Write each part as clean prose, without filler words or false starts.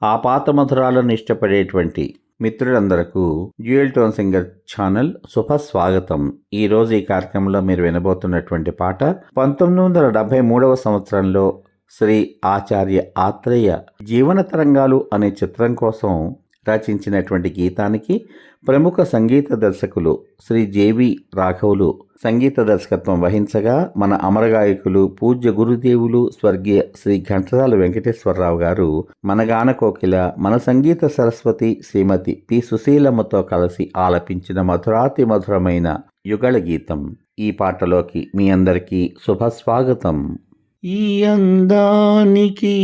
ఆ పాత మధురాలను ఇష్టపడేటువంటి మిత్రులందరకు dual tone singer channel శుభస్వాగతం. ఈ రోజు ఈ కార్యక్రమంలో మీరు వినబోతున్నటువంటి పాట 1973 సంవత్సరంలో శ్రీ ఆచార్య ఆత్రేయ జీవన తరంగాలు అనే చిత్రం కోసం రచించినటువంటి గీతానికి ప్రముఖ సంగీత దర్శకులు శ్రీ జేవి రాఘవులు సంగీత దర్శకత్వం వహించగా, మన అమరగాయకులు పూజ్య గురుదేవులు స్వర్గీయ శ్రీ ఘంటసాల వెంకటేశ్వరరావు గారు మన గాన కోకిల, మన సంగీత సరస్వతి శ్రీమతి పి సుశీలమ్మతో కలిసి ఆలపించిన మధురాతి మధురమైన యుగళ గీతం. ఈ పాటలోకి మీ అందరికీ శుభస్వాగతం. ఈ అందానికి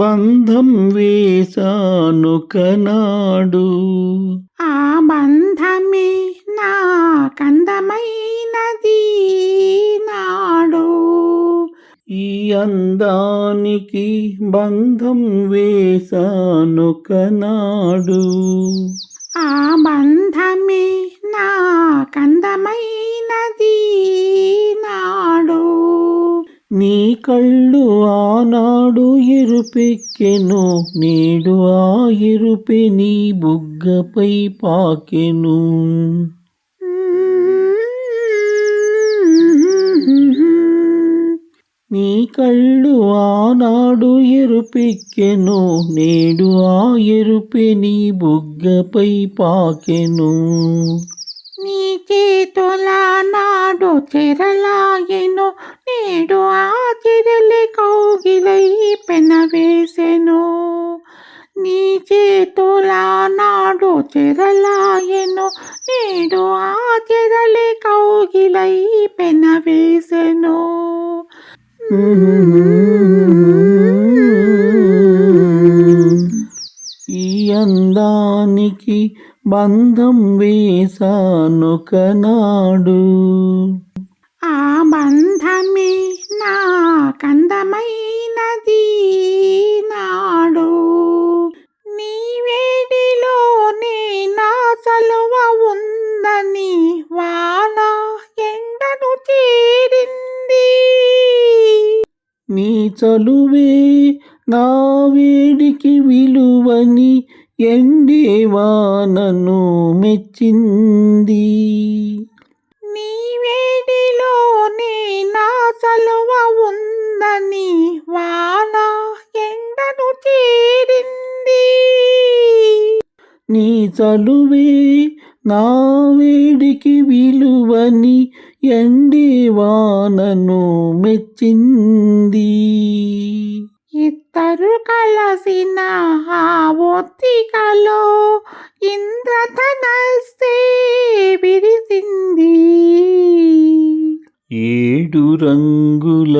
బంధం వేశాను కనాడు, ఆ బంధమే నాకందమైనది నాడు. ఈ అందానికి బంధం వేశాను కనాడు, ఆ బంధమే నాకందమైనది నాడు. నీ కళ్ళు ఆనాడు ఎరుపెక్కెను, నేడు ఆ ఎరుపె నీ బుగ్గపై పాకెను. నీ కళ్ళు ఆనాడు ఎరుపెక్కెను, నేడు ఆ ఎరుపె నీ బుగ్గపై పాకెను. నీ చేతుల నాడు చెరలాగెను, నేడు ఆ చెరలే కౌగిలై పెనవేసెను. నీ చేతుల నాడు చెరలాగెను, నేడు ఆ చెరలే కౌగిలై పెనవేసెను. ఈ అందానికి బంధం వేశాను కనాడు, ఆ బంధమే నాకందమైనది నాడు. నీ వేడిలోనే నా చలువ ఉందని వాన ఎండను చేరింది. నీ చలువే నా వేడికి విలువని ఎండేవానను మెచ్చింది. నీ వేడిలోనే నా చలువ ఉందని వాన ఎండను చేరింది. నీ చలువే నా వేడికి విలువని ఎండేవానను మెచ్చింది. ఇద్దరు కలసిన ఆ ఒత్తికలో ఇంద్రధనస్సే విరిసింది. 7 రంగుల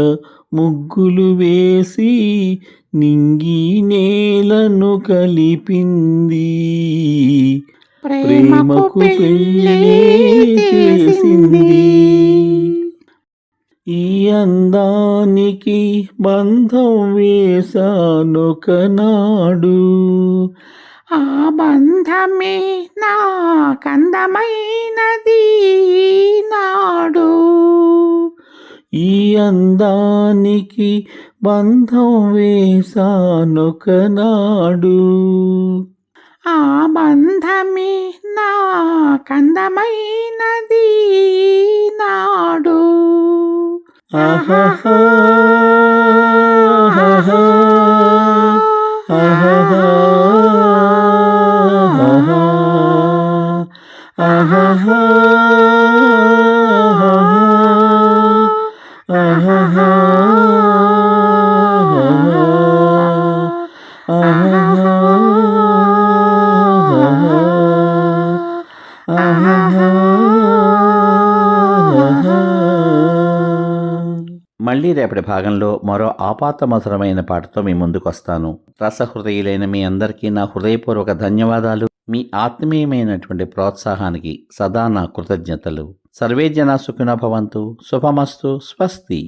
ముగ్గులు వేసి నింగి నేలను కలిపింది. ప్రేమకు పెళ్ళే చేసింది. ఈ అందానికి బంధం వేశాను కనాడు, ఆ బంధమే నాకందమైనది నాడు. ఈ అందానికి బంధం వేశాను కనాడు, ఆ బంధమే నాకందమైనది నాడు. ఆహాహా ఆహాహా ఆహాహా ఆహాహా ఆహాహా మళ్ళీ రేపటి భాగంలో మరో ఆపాత మధురమైన పాటతో మీ ముందుకు వస్తాను. రసహృదయులైన మీ అందరికీ నా హృదయపూర్వక ధన్యవాదాలు. మీ ఆత్మీయమైనటువంటి ప్రోత్సాహానికి సదా నా కృతజ్ఞతలు. సర్వే జనా సుఖినో భవంతు. శుభమస్తు. స్వస్తి.